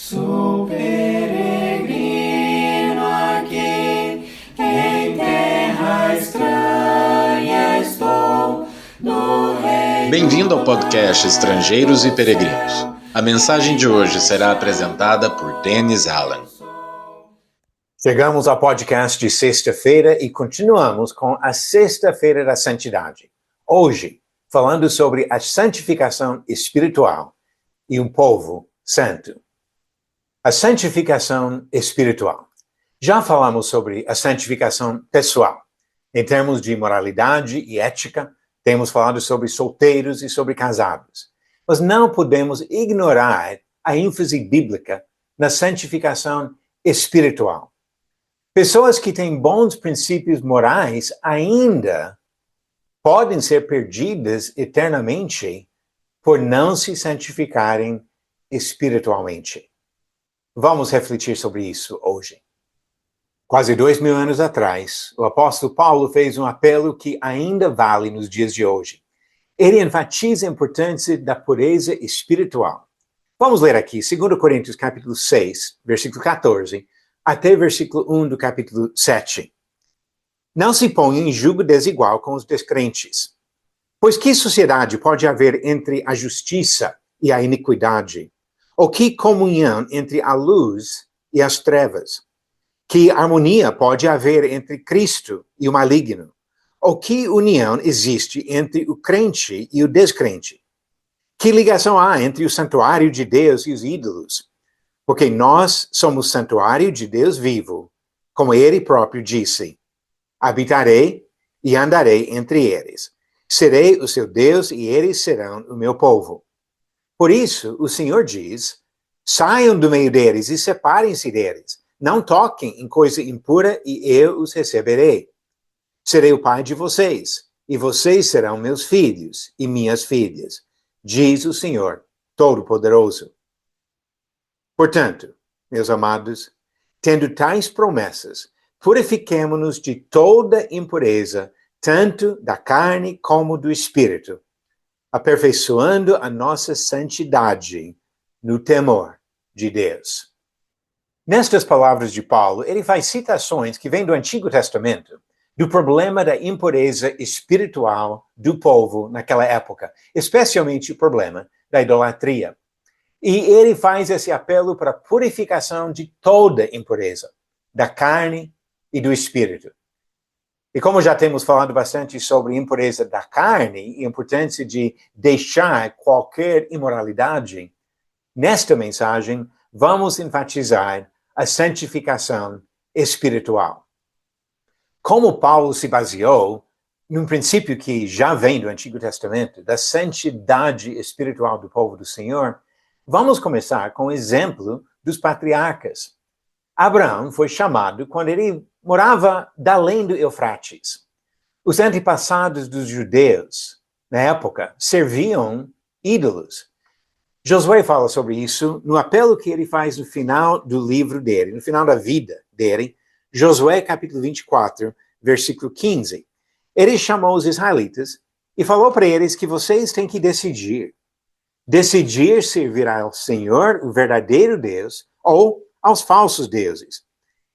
Sou peregrino aqui, em terra estranha estou, no reino. Bem-vindo ao podcast Estrangeiros e Peregrinos. A mensagem de hoje será apresentada por Dennis Allen. Chegamos ao podcast de sexta-feira e continuamos com a Sexta-feira da Santidade. Hoje, falando sobre a santificação espiritual e um povo santo. A santificação espiritual. Já falamos sobre a santificação pessoal. Em termos de moralidade e ética, temos falado sobre solteiros e sobre casados. Mas não podemos ignorar a ênfase bíblica na santificação espiritual. Pessoas que têm bons princípios morais ainda podem ser perdidas eternamente por não se santificarem espiritualmente. Vamos refletir sobre isso hoje. Quase 2000 anos atrás, o apóstolo Paulo fez um apelo que ainda vale nos dias de hoje. Ele enfatiza a importância da pureza espiritual. Vamos ler aqui, 2 Coríntios capítulo 6, versículo 14, até versículo 1 do capítulo 7. Não se ponha em julgo desigual com os descrentes. Pois que sociedade pode haver entre a justiça e a iniquidade? Ou que comunhão entre a luz e as trevas? Que harmonia pode haver entre Cristo e o maligno? Ou que união existe entre o crente e o descrente? Que ligação há entre o santuário de Deus e os ídolos? Porque nós somos santuário de Deus vivo, como ele próprio disse: habitarei e andarei entre eles. Serei o seu Deus e eles serão o meu povo. Por isso, o Senhor diz: saiam do meio deles e separem-se deles. Não toquem em coisa impura e eu os receberei. Serei o pai de vocês, e vocês serão meus filhos e minhas filhas, diz o Senhor Todo-Poderoso. Portanto, meus amados, tendo tais promessas, purifiquemo-nos de toda impureza, tanto da carne como do espírito, aperfeiçoando a nossa santidade no temor de Deus. Nestas palavras de Paulo, ele faz citações que vêm do Antigo Testamento, do problema da impureza espiritual do povo naquela época, especialmente o problema da idolatria. E ele faz esse apelo para a purificação de toda impureza, da carne e do espírito. E como já temos falado bastante sobre impureza da carne e a importância de deixar qualquer imoralidade, nesta mensagem vamos enfatizar a santificação espiritual. Como Paulo se baseou num princípio que já vem do Antigo Testamento, da santidade espiritual do povo do Senhor, vamos começar com o exemplo dos patriarcas. Abraão foi chamado quando ele morava além do Eufrates. Os antepassados dos judeus, na época, serviam ídolos. Josué fala sobre isso no apelo que ele faz no final do livro dele, no final da vida dele, Josué capítulo 24, versículo 15. Ele chamou os israelitas e falou para eles que vocês têm que decidir servir ao Senhor, o verdadeiro Deus, ou aos falsos deuses.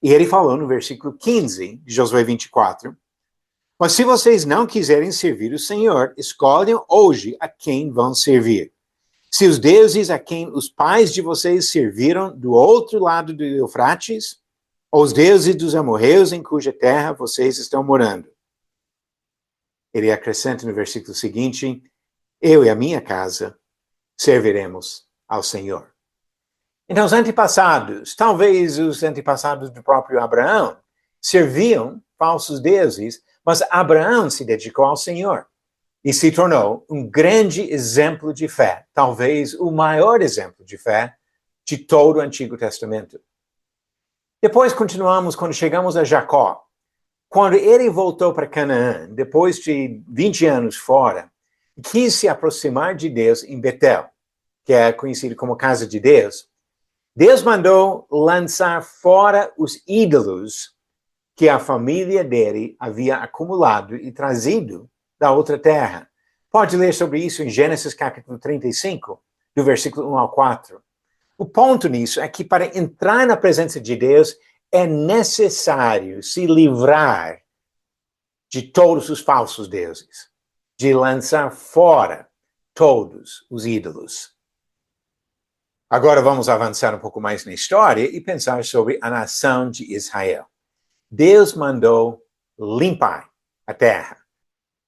E ele falou no versículo 15 de Josué 24, mas se vocês não quiserem servir o Senhor, escolham hoje a quem vão servir. Se os deuses a quem os pais de vocês serviram do outro lado do Eufrates, ou os deuses dos amorreus em cuja terra vocês estão morando. Ele acrescenta no versículo seguinte, eu e a minha casa serviremos ao Senhor. Então, os antepassados, talvez os antepassados do próprio Abraão, serviam falsos deuses, mas Abraão se dedicou ao Senhor e se tornou um grande exemplo de fé, talvez o maior exemplo de fé de todo o Antigo Testamento. Depois continuamos quando chegamos a Jacó. Quando ele voltou para Canaã, depois de 20 anos fora, quis se aproximar de Deus em Betel, que é conhecido como Casa de Deus. Deus mandou lançar fora os ídolos que a família dele havia acumulado e trazido da outra terra. Pode ler sobre isso em Gênesis capítulo 35, do versículo 1 ao 4. O ponto nisso é que para entrar na presença de Deus é necessário se livrar de todos os falsos deuses, de lançar fora todos os ídolos. Agora vamos avançar um pouco mais na história e pensar sobre a nação de Israel. Deus mandou limpar a terra.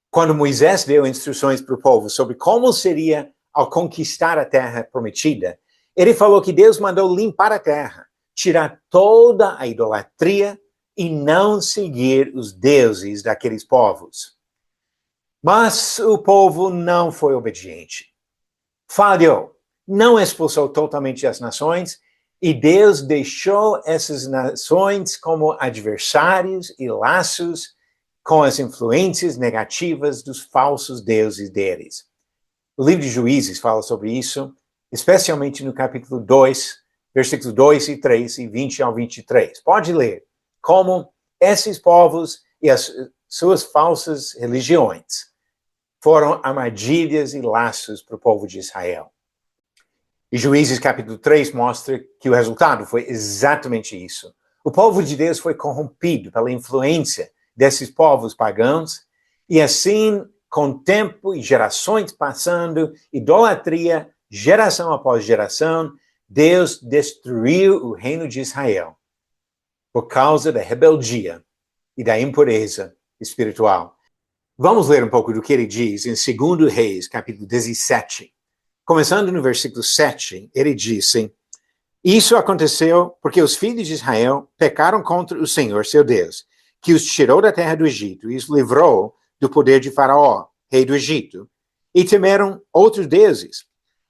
Quando Moisés deu instruções para o povo sobre como seria ao conquistar a terra prometida, ele falou que Deus mandou limpar a terra, tirar toda a idolatria e não seguir os deuses daqueles povos. Mas o povo não foi obediente. Falhou. Não expulsou totalmente as nações, e Deus deixou essas nações como adversários e laços com as influências negativas dos falsos deuses deles. O livro de Juízes fala sobre isso, especialmente no capítulo 2, versículos 2 e 3 e 20 ao 23. Pode ler como esses povos e as suas falsas religiões foram armadilhas e laços para o povo de Israel. E Juízes capítulo 3 mostra que o resultado foi exatamente isso. O povo de Deus foi corrompido pela influência desses povos pagãos, e assim, com o tempo e gerações passando, idolatria, geração após geração, Deus destruiu o reino de Israel por causa da rebeldia e da impureza espiritual. Vamos ler um pouco do que ele diz em 2 Reis, capítulo 17. Começando no versículo 7, ele disse: Isso aconteceu porque os filhos de Israel pecaram contra o Senhor, seu Deus, que os tirou da terra do Egito e os livrou do poder de Faraó, rei do Egito, e temeram outros deuses.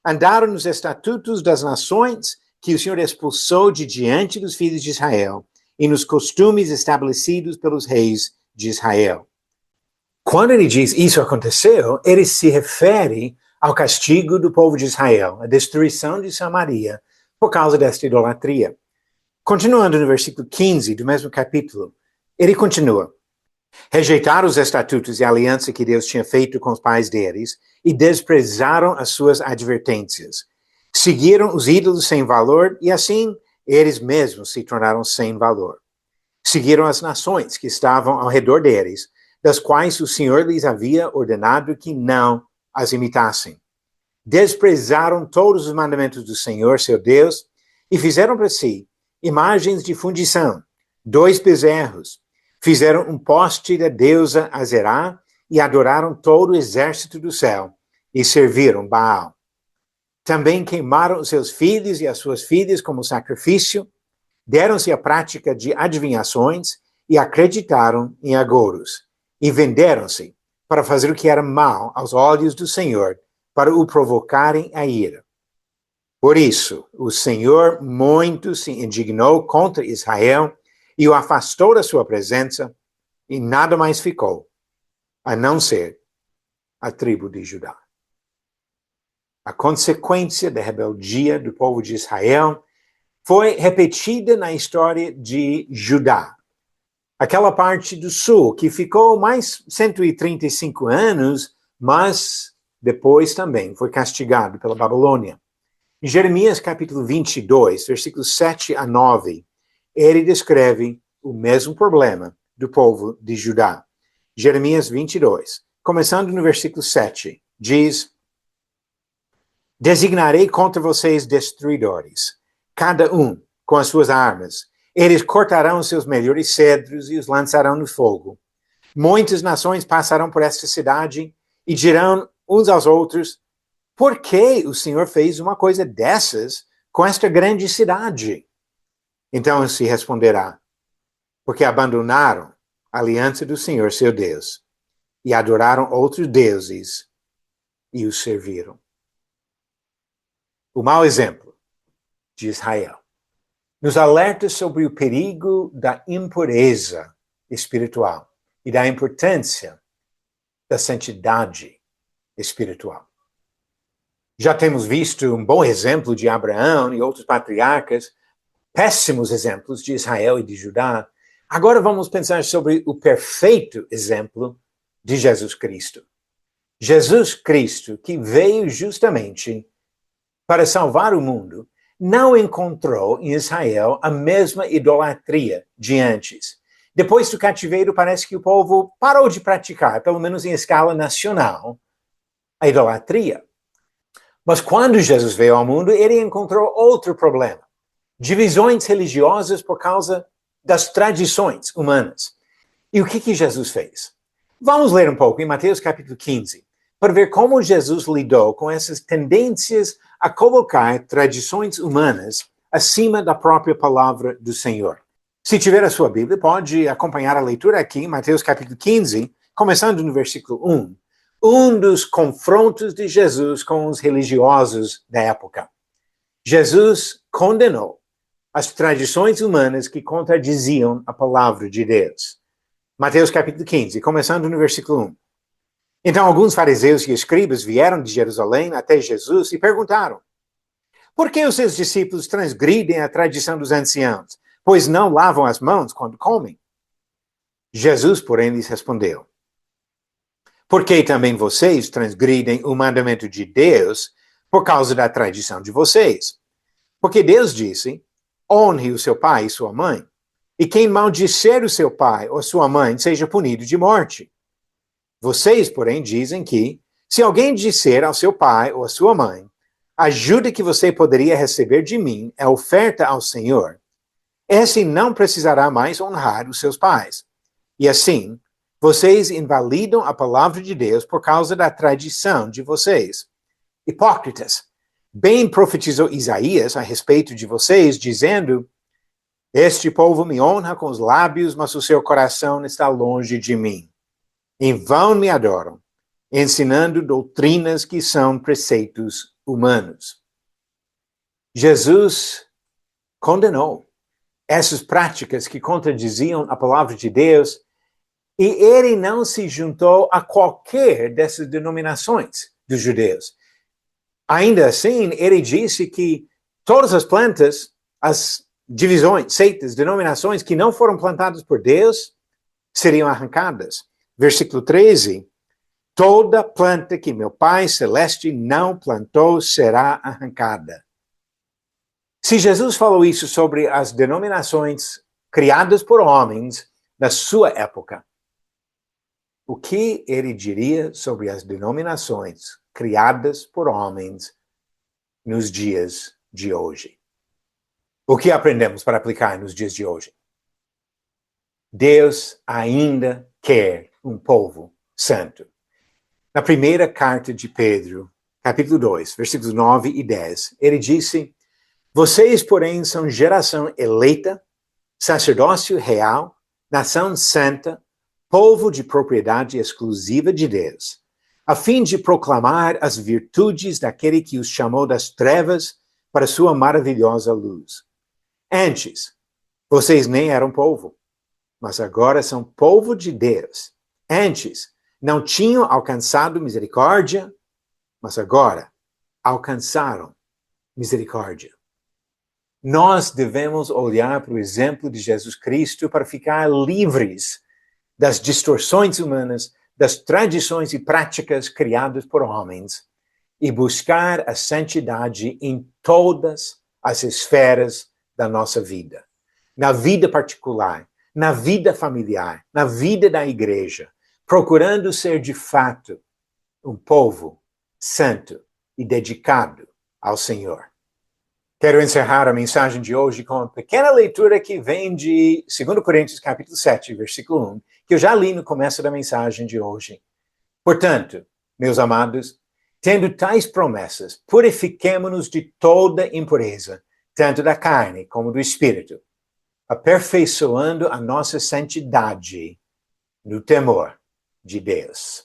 Andaram nos estatutos das nações que o Senhor expulsou de diante dos filhos de Israel e nos costumes estabelecidos pelos reis de Israel. Quando ele diz isso aconteceu, ele se refere ao castigo do povo de Israel, a destruição de Samaria, por causa desta idolatria. Continuando no versículo 15 do mesmo capítulo, ele continua: Rejeitaram os estatutos e a aliança que Deus tinha feito com os pais deles e desprezaram as suas advertências. Seguiram os ídolos sem valor e assim eles mesmos se tornaram sem valor. Seguiram as nações que estavam ao redor deles, das quais o Senhor lhes havia ordenado que não as imitassem. Desprezaram todos os mandamentos do Senhor, seu Deus, e fizeram para si imagens de fundição, 2 bezerros. Fizeram um poste da deusa Azerá e adoraram todo o exército do céu e serviram Baal. Também queimaram os seus filhos e as suas filhas como sacrifício, deram-se à prática de adivinhações e acreditaram em agouros, e venderam-se para fazer o que era mal aos olhos do Senhor, para o provocarem a ira. Por isso, o Senhor muito se indignou contra Israel e o afastou da sua presença, e nada mais ficou, a não ser a tribo de Judá. A consequência da rebeldia do povo de Israel foi repetida na história de Judá. Aquela parte do sul que ficou mais 135 anos, mas depois também foi castigado pela Babilônia. Em Jeremias capítulo 22, versículos 7 a 9, ele descreve o mesmo problema do povo de Judá. Jeremias 22, começando no versículo 7, diz: Designarei contra vocês destruidores, cada um com as suas armas. Eles cortarão os seus melhores cedros e os lançarão no fogo. Muitas nações passarão por esta cidade e dirão uns aos outros: por que o Senhor fez uma coisa dessas com esta grande cidade? Então se responderá: porque abandonaram a aliança do Senhor, seu Deus, e adoraram outros deuses e os serviram. O mau exemplo de Israel nos alerta sobre o perigo da impureza espiritual e da importância da santidade espiritual. Já temos visto um bom exemplo de Abraão e outros patriarcas, péssimos exemplos de Israel e de Judá. Agora vamos pensar sobre o perfeito exemplo de Jesus Cristo. Jesus Cristo, que veio justamente para salvar o mundo, não encontrou em Israel a mesma idolatria de antes. Depois do cativeiro, parece que o povo parou de praticar, pelo menos em escala nacional, a idolatria. Mas quando Jesus veio ao mundo, ele encontrou outro problema. Divisões religiosas por causa das tradições humanas. E o que Jesus fez? Vamos ler um pouco em Mateus capítulo 15, para ver como Jesus lidou com essas tendências a colocar tradições humanas acima da própria palavra do Senhor. Se tiver a sua Bíblia, pode acompanhar a leitura aqui em Mateus capítulo 15, começando no versículo 1. Um dos confrontos de Jesus com os religiosos da época. Jesus condenou as tradições humanas que contradiziam a palavra de Deus. Mateus capítulo 15, começando no versículo 1. Então alguns fariseus e escribas vieram de Jerusalém até Jesus e perguntaram: por que os seus discípulos transgridem a tradição dos anciãos, pois não lavam as mãos quando comem? Jesus, porém, lhes respondeu: porque também vocês transgridem o mandamento de Deus por causa da tradição de vocês. Porque Deus disse: honre o seu pai e sua mãe, e quem maldisser o seu pai ou sua mãe seja punido de morte. Vocês, porém, dizem que, se alguém disser ao seu pai ou à sua mãe: a ajuda que você poderia receber de mim é oferta ao Senhor, esse não precisará mais honrar os seus pais. E assim, vocês invalidam a palavra de Deus por causa da tradição de vocês. Hipócritas, bem profetizou Isaías a respeito de vocês, dizendo: este povo me honra com os lábios, mas o seu coração está longe de mim. Em vão me adoram, ensinando doutrinas que são preceitos humanos. Jesus condenou essas práticas que contradiziam a palavra de Deus, e ele não se juntou a qualquer dessas denominações dos judeus. Ainda assim, ele disse que todas as plantas, as divisões, seitas, denominações que não foram plantadas por Deus, seriam arrancadas. Versículo 13. Toda planta que meu Pai Celeste não plantou será arrancada. Se Jesus falou isso sobre as denominações criadas por homens da sua época, o que ele diria sobre as denominações criadas por homens nos dias de hoje? O que aprendemos para aplicar nos dias de hoje? Deus ainda quer um povo santo. Na primeira carta de Pedro, capítulo 2, versículos 9 e 10, ele disse: vocês, porém, são geração eleita, sacerdócio real, nação santa, povo de propriedade exclusiva de Deus, a fim de proclamar as virtudes daquele que os chamou das trevas para sua maravilhosa luz. Antes, vocês nem eram povo, mas agora são povo de Deus. Antes, não tinham alcançado misericórdia, mas agora alcançaram misericórdia. Nós devemos olhar para o exemplo de Jesus Cristo para ficar livres das distorções humanas, das tradições e práticas criadas por homens, e buscar a santidade em todas as esferas da nossa vida. Na vida particular, na vida familiar, na vida da igreja, procurando ser de fato um povo santo e dedicado ao Senhor. Quero encerrar a mensagem de hoje com uma pequena leitura que vem de 2 Coríntios capítulo 7, versículo 1, que eu já li no começo da mensagem de hoje. Portanto, meus amados, tendo tais promessas, purifiquemo-nos de toda impureza, tanto da carne como do espírito, aperfeiçoando a nossa santidade no temor de Deus.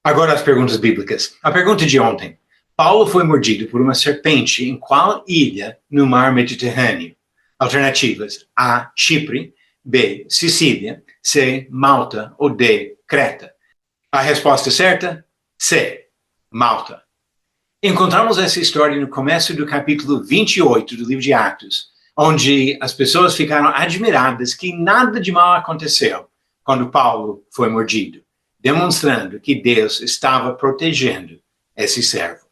Agora as perguntas bíblicas. A pergunta de ontem. Paulo foi mordido por uma serpente em qual ilha no mar Mediterrâneo? Alternativas: A, Chipre, B, Sicília, C, Malta ou D, Creta. A resposta certa? C, Malta. Encontramos essa história no começo do capítulo 28 do livro de Atos, onde as pessoas ficaram admiradas que nada de mal aconteceu quando Paulo foi mordido, demonstrando que Deus estava protegendo esse servo.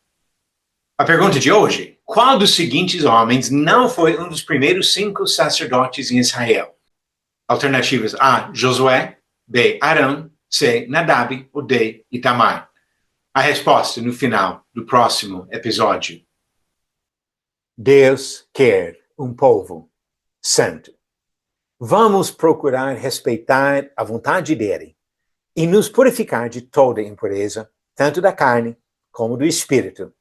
A pergunta de hoje: qual dos seguintes homens não foi um dos primeiros 5 sacerdotes em Israel? Alternativas A, Josué, B, Arão, C, Nadab ou D, Itamar. A resposta no final do próximo episódio. Deus quer um povo santo. Vamos procurar respeitar a vontade dele e nos purificar de toda impureza, tanto da carne como do espírito,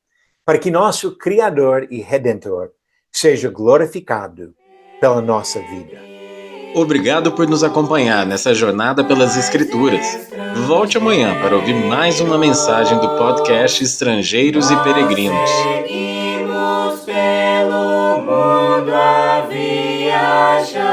para que nosso Criador e Redentor seja glorificado pela nossa vida. Obrigado por nos acompanhar nessa jornada pelas Escrituras. Volte amanhã para ouvir mais uma mensagem do podcast Estrangeiros e Peregrinos. Seguimos pelo mundo a viajar.